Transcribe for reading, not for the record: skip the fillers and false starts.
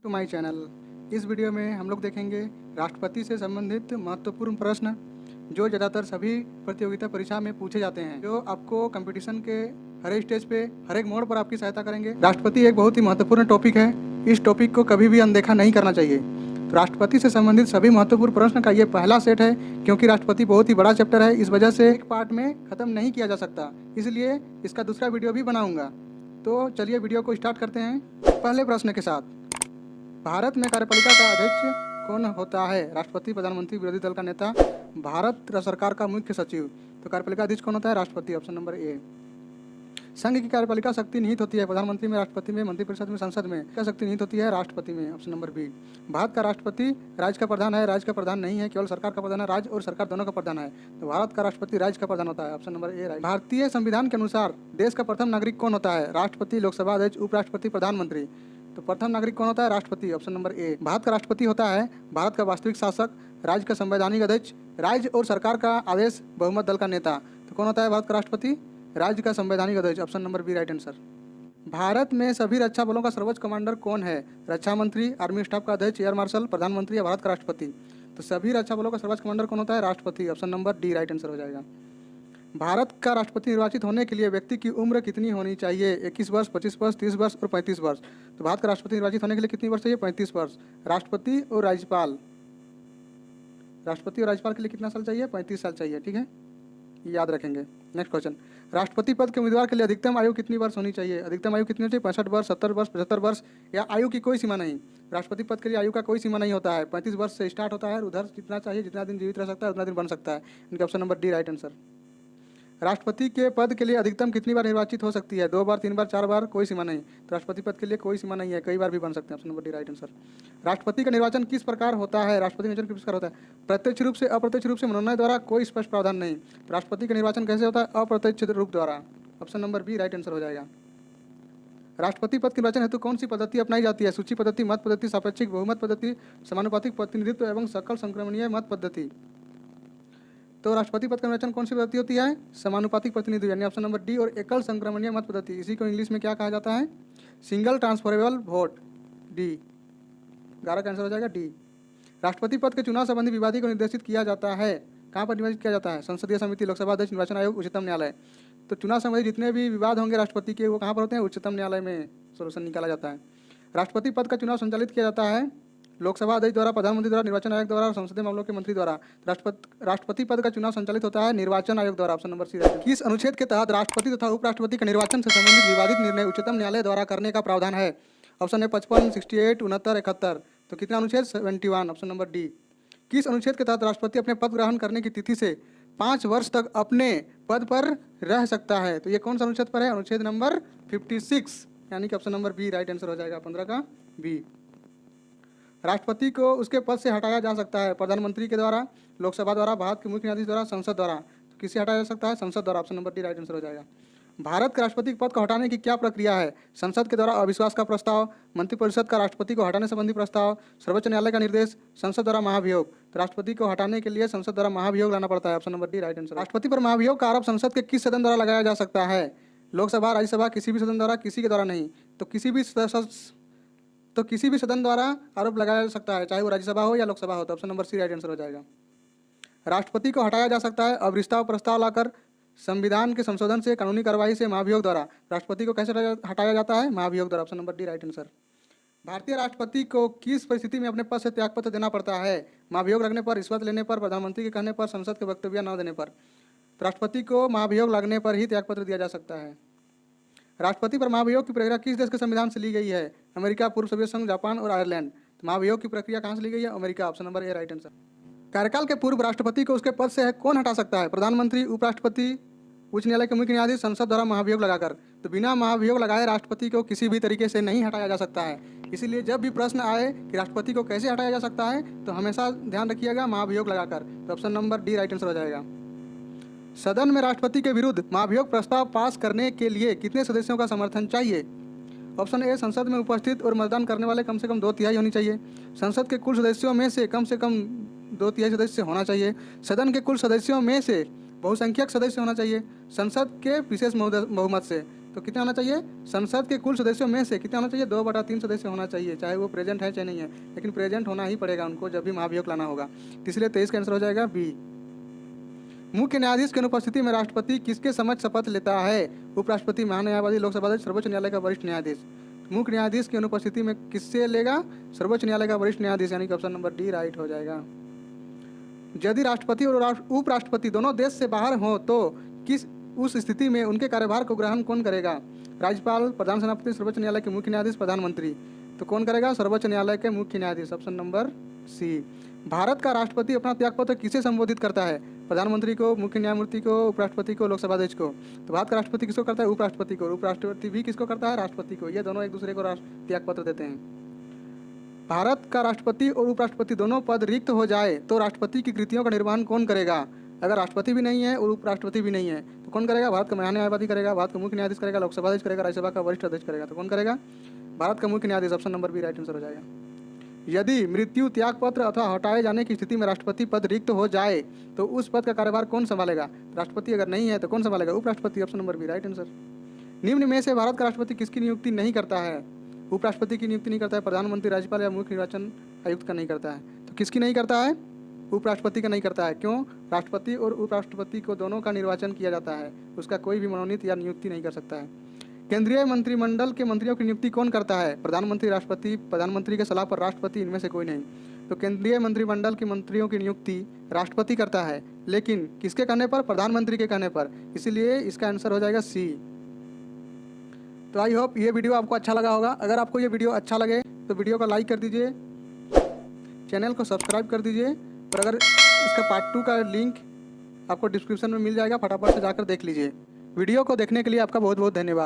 To my channel. इस video में हम लोग देखेंगे राष्ट्रपति से संबंधित महत्वपूर्ण प्रश्न जो ज़्यादातर सभी प्रतियोगिता परीक्षा में पूछे जाते हैं, जो आपको कंपटीशन के हर एक स्टेज पे हर एक मोड़ पर आपकी सहायता करेंगे। राष्ट्रपति एक बहुत ही महत्वपूर्ण टॉपिक है। इस टॉपिक को कभी भी अनदेखा नहीं करना चाहिए। तो राष्ट्रपति से संबंधित सभी महत्वपूर्ण प्रश्न का ये पहला सेट है, क्योंकि राष्ट्रपति बहुत ही बड़ा चैप्टर है। इस वजह से एक पार्ट में ख़त्म नहीं किया जा सकता, इसलिए इसका दूसरा वीडियो भी बनाऊंगा। तो चलिए वीडियो को स्टार्ट करते हैं पहले प्रश्न के साथ। भारत में कार्यपालिका का अध्यक्ष कौन होता है? राष्ट्रपति, प्रधानमंत्री, विरोधी दल का नेता, भारत सरकार का मुख्य सचिव। तो कार्यपालिका अध्यक्ष कौन होता है? राष्ट्रपति, ऑप्शन नंबर ए। संघ की कार्यपालिका शक्ति निहित होती है प्रधानमंत्री में, राष्ट्रपति में, मंत्रिपरिषद में, संसद में। क्या शक्ति निहित होती है? राष्ट्रपति में, ऑप्शन नंबर बी। भारत का राष्ट्रपति राज्य का प्रधान है, राज्य का प्रधान नहीं है, केवल सरकार का प्रधान है। राज्य और सरकार दोनों का प्रधान है, तो भारत का राष्ट्रपति राज्य का प्रधान होता है, ऑप्शन नंबर ए। भारतीय संविधान के अनुसार देश का प्रथम नागरिक कौन होता है? राष्ट्रपति, लोकसभा अध्यक्ष, उपराष्ट्रपति, प्रधानमंत्री। तो प्रथम नागरिक कौन होता है? राष्ट्रपति, ऑप्शन नंबर ए। भारत का राष्ट्रपति होता है भारत का वास्तविक शासक, राज्य का संवैधानिक अध्यक्ष, राज्य और सरकार का आदेश बहुमत दल का नेता। तो कौन होता है भारत का राष्ट्रपति? राज्य का संवैधानिक अध्यक्ष, option number B right answer. Bharat में सभी रक्षा बलों का सर्वोच्च कमांडर कौन है? रक्षा मंत्री, आर्मी स्टाफ का अध्यक्ष, एयर मार्शल, प्रधानमंत्री या भारत का राष्ट्रपति। तो सभी रक्षा बलों का सर्वोच्च कमांडर कौन होता है? राष्ट्रपति, option number D right answer हो जाएगा। भारत का राष्ट्रपति निर्वाचित होने के लिए व्यक्ति की उम्र कितनी होनी चाहिए? 21 वर्ष, 25 वर्ष, 30 वर्ष और 35 वर्ष। तो भारत का राष्ट्रपति निर्वाचित होने के लिए कितनी वर्ष चाहिए? 35 वर्ष। राष्ट्रपति और राज्यपाल के लिए कितना साल चाहिए? 35 साल चाहिए, ठीक है, याद रखेंगे। नेक्स्ट क्वेश्चन, राष्ट्रपति पद के उम्मीदवार के लिए अधिकतम आयु कितनी वर्ष होनी चाहिए? अधिकतम आयु कितनी होनी चाहिए? 65 वर्ष, 70 वर्ष, 75 वर्ष, या आयु की कोई सीमा नहीं। राष्ट्रपति पद के लिए आयु का कोई सीमा नहीं होता है, 35 वर्ष से स्टार्ट होता है, उधर जितना चाहिए, जितना दिन जीवित रह सकता है उतना दिन बन सकता है। इनका option number D right answer. राष्ट्रपति के पद के लिए अधिकतम कितनी बार निर्वाचित हो सकती है? 2 बार, 3 बार, 4 बार, कोई सीमा नहीं। तो राष्ट्रपति पद के लिए कोई सीमा नहीं है, कई बार भी बन सकते हैं, option number D right answer. राष्ट्रपति का निर्वाचन किस प्रकार होता है? राष्ट्रपति निर्वाचन किस प्रकार होता है? प्रत्यक्ष रूप से, अप्रत्यक्ष रूप से, मनोनयन द्वारा, कोई स्पष्ट प्रावधान नहीं। राष्ट्रपति का निर्वाचन कैसे होता है? अप्रत्यक्ष रूप द्वारा, option number B right answer हो जाएगा। राष्ट्रपति पद के निर्वाचन हेतु कौन सी पद्धति अपनाई जाती है? सूची पद्धति, मत पद्धति, सापेक्षिक बहुमत पद्धति, समानुपातिक प्रतिनिधित्व एवं सकल संक्रमणीय मत पद्धति। तो राष्ट्रपति पद का निर्वाचन कौन सी पद्धति होती है? समानुपातिक प्रतिनिधित्व, यानी ऑप्शन नंबर डी, और एकल संक्रमणीय मत पद्धति। इसी को इंग्लिश में क्या कहा जाता है? Single transferable vote, D. 11 का आंसर हो जाएगा डी। राष्ट्रपति पद के चुनाव संबंधी विवादी को निर्देशित किया जाता है, कहाँ पर निर्वाचित किया जाता है? संसदीय समिति, लोकसभा अध्यक्ष, निर्वाचन आयोग, उच्चतम न्यायालय। तो चुनाव संबंधी जितने भी विवाद होंगे राष्ट्रपति के, वो कहाँ पर होते हैं? उच्चतम न्यायालय में सोल्यूशन निकाला जाता है। राष्ट्रपति पद का चुनाव संचालित किया जाता है लोकसभा अध्यक्ष द्वारा, प्रधानमंत्री द्वारा, निर्वाचन आयोग द्वारा और संसदीय मामलों के मंत्री द्वारा। राष्ट्रपति पद का चुनाव संचालित होता है निर्वाचन आयोग द्वारा, ऑप्शन नंबर सी। किस अनुच्छेद के तहत राष्ट्रपति तथा उपराष्ट्रपति का निर्वाचन से संबंधित विवादित निर्णय उच्चतम न्यायालय द्वारा करने का प्रावधान है? ऑप्शन है 55, 68, 69, 71। तो कितना अनुच्छेद? 71, ऑप्शन नंबर डी। किस अनुच्छेद के तहत राष्ट्रपति अपने पद ग्रहण करने की तिथि से 5 वर्ष तक अपने पद पर रह सकता है? तो ये कौन सा अनुच्छेद पर है? अनुच्छेद नंबर 56, यानी कि option number B right answer हो जाएगा, 15 का बी। राष्ट्रपति को उसके पद से हटाया जा सकता है प्रधानमंत्री के द्वारा, लोकसभा द्वारा, भारत के मुख्य न्यायाधीश द्वारा, संसद द्वारा। तो किसे हटाया जा सकता है? संसद द्वारा, option number D right answer हो जाएगा। भारत के राष्ट्रपति पद को हटाने की क्या प्रक्रिया है? संसद के द्वारा अविश्वास का प्रस्ताव, मंत्रिपरिषद का राष्ट्रपति को हटाने संबंधी प्रस्ताव, सर्वोच्च न्यायालय का निर्देश, संसद द्वारा महाभियोग। तो राष्ट्रपति को हटाने के लिए संसद द्वारा महाभियोग लाना पड़ता है, option number D right answer. राष्ट्रपति पर महाभियोग का आरोप संसद के किस सदन द्वारा लगाया जा सकता है? लोकसभा, राज्यसभा, किसी भी सदन द्वारा, किसी के द्वारा नहीं। तो किसी भी सदन द्वारा आरोप लगाया जा सकता है, चाहे वो राज्यसभा हो या लोकसभा हो। तो option number C right answer हो जाएगा। राष्ट्रपति को हटाया जा सकता है अविश्वास प्रस्ताव लाकर, संविधान के संशोधन से, कानूनी कार्रवाई से, महाभियोग द्वारा। राष्ट्रपति को कैसे हटाया जाता है? महाभियोग द्वारा, option number D right answer. भारतीय राष्ट्रपति को किस परिस्थिति में अपने पद से त्यागपत्र देना पड़ता है? महाभियोग लगने पर, रिश्वत लेने पर, प्रधानमंत्री के कहने पर, संसद के वक्तव्य न देने पर। राष्ट्रपति को महाभियोग लगने पर ही त्यागपत्र दिया जा सकता है। राष्ट्रपति पर महाभियोग की प्रक्रिया किस देश के संविधान से ली गई है? अमेरिका, पूर्व सोवियत संघ, जापान और आयरलैंड। तो महाभियोग की प्रक्रिया कहाँ से ली गई है? America, option number A right answer. कार्यकाल के पूर्व राष्ट्रपति को उसके पद से कौन हटा सकता है? प्रधानमंत्री, उपराष्ट्रपति, उच्च न्यायालय के मुख्य न्यायाधीश, संसद द्वारा महाभियोग लगाकर। तो बिना महाभियोग लगाए राष्ट्रपति को किसी भी तरीके से नहीं हटाया जा सकता है। इसीलिए जब भी प्रश्न आए कि राष्ट्रपति को कैसे हटाया जा सकता है, तो हमेशा ध्यान रखिएगा महाभियोग लगाकर। तो option number D right answer हो जाएगा। सदन में राष्ट्रपति के विरुद्ध महाभियोग प्रस्ताव पास करने के लिए कितने सदस्यों का समर्थन चाहिए? ऑप्शन ए, संसद में उपस्थित और मतदान करने वाले कम से कम 2/3 होनी चाहिए। संसद के कुल सदस्यों में से कम 2/3 सदस्य होना चाहिए। सदन के कुल सदस्यों में से बहुसंख्यक सदस्य होना चाहिए। संसद के विशेष बहुमत से। तो कितना होना चाहिए? संसद के कुल सदस्यों में से कितना होना चाहिए? 2/3 सदस्य होना चाहिए, चाहे वो प्रेजेंट है चाहे नहीं है, लेकिन प्रेजेंट होना ही पड़ेगा उनको जब भी महाभियोग लाना होगा। इसलिए 23 का आंसर हो जाएगा बी। मुख्य न्यायाधीश की अनुपस्थिति में राष्ट्रपति किसके समक्ष शपथ लेता है? उपराष्ट्रपति, महान्यायवादी, लोकसभा अध्यक्ष, सर्वोच्च न्यायालय का वरिष्ठ न्यायाधीश। मुख्य न्यायाधीश की अनुपस्थिति में किससे लेगा? सर्वोच्च न्यायालय का वरिष्ठ न्यायाधीश, यानी कि ऑप्शन नंबर डी राइट हो जाएगा। यदि राष्ट्रपति और उपराष्ट्रपति दोनों देश से बाहर हों तो उस स्थिति में उनके कार्यभार को ग्रहण कौन करेगा? राज्यपाल, प्रधान सेनापति, सर्वोच्च न्यायालय के मुख्य न्यायाधीश, प्रधानमंत्री। तो कौन करेगा? सर्वोच्च न्यायालय के मुख्य न्यायाधीश, ऑप्शन नंबर सी। भारत का राष्ट्रपति अपना त्यागपत्र किसे संबोधित करता है? प्रधानमंत्री को, मुख्य न्यायमूर्ति को, उपराष्ट्रपति को, लोकसभा अध्यक्ष को। तो भारत का राष्ट्रपति किसको करता है? उपराष्ट्रपति को। उपराष्ट्रपति भी किसको करता है? राष्ट्रपति को। ये दोनों एक दूसरे को त्यागपत्र देते हैं। भारत का राष्ट्रपति और उपराष्ट्रपति दोनों पद रिक्त हो जाए तो राष्ट्रपति की कृतियों का निर्वहन कौन करेगा? अगर राष्ट्रपति भी नहीं है और उपराष्ट्रपति भी नहीं है तो कौन करेगा? भारत का महान्यायवादी करेगा, भारत का मुख्य न्यायाधीश करेगा, लोकसभा अध्यक्ष करेगा, राज्यसभा का वरिष्ठ अध्यक्ष करेगा। तो कौन करेगा? भारत का मुख्य न्यायाधीश, option number B right answer हो जाएगा। यदि मृत्यु, त्यागपत्र अथवा हटाए जाने की स्थिति में राष्ट्रपति पद रिक्त हो जाए तो उस पद का कार्यभार कौन संभालेगा? राष्ट्रपति अगर नहीं है तो कौन संभालेगा? उपराष्ट्रपति, option number B right answer. निम्न में से भारत का राष्ट्रपति किसकी नियुक्ति नहीं करता है? उपराष्ट्रपति की नियुक्ति नहीं करता है, प्रधानमंत्री, राज्यपाल या मुख्य निर्वाचन आयुक्त का नहीं करता है। तो किसकी नहीं करता है? उपराष्ट्रपति का नहीं करता है। क्यों? राष्ट्रपति और उपराष्ट्रपति को दोनों का निर्वाचन किया जाता है, उसका कोई भी मनोनीत या नियुक्ति नहीं कर सकता है। केंद्रीय मंत्रिमंडल के मंत्रियों की नियुक्ति कौन करता है? प्रधानमंत्री, राष्ट्रपति, प्रधानमंत्री के सलाह पर राष्ट्रपति, इनमें से कोई नहीं। तो केंद्रीय मंत्रिमंडल के मंत्रियों की नियुक्ति राष्ट्रपति करता है, लेकिन किसके कहने पर? प्रधानमंत्री के कहने पर। इसीलिए इसका आंसर हो जाएगा सी। तो आई होप ये वीडियो आपको अच्छा लगा होगा। अगर आपको ये वीडियो अच्छा लगे तो वीडियो को लाइक कर दीजिए, चैनल को सब्सक्राइब कर दीजिए, और अगर इसका पार्ट 2 का लिंक आपको डिस्क्रिप्शन में मिल जाएगा, फटाफट से जाकर देख लीजिए। वीडियो को देखने के लिए आपका बहुत बहुत धन्यवाद।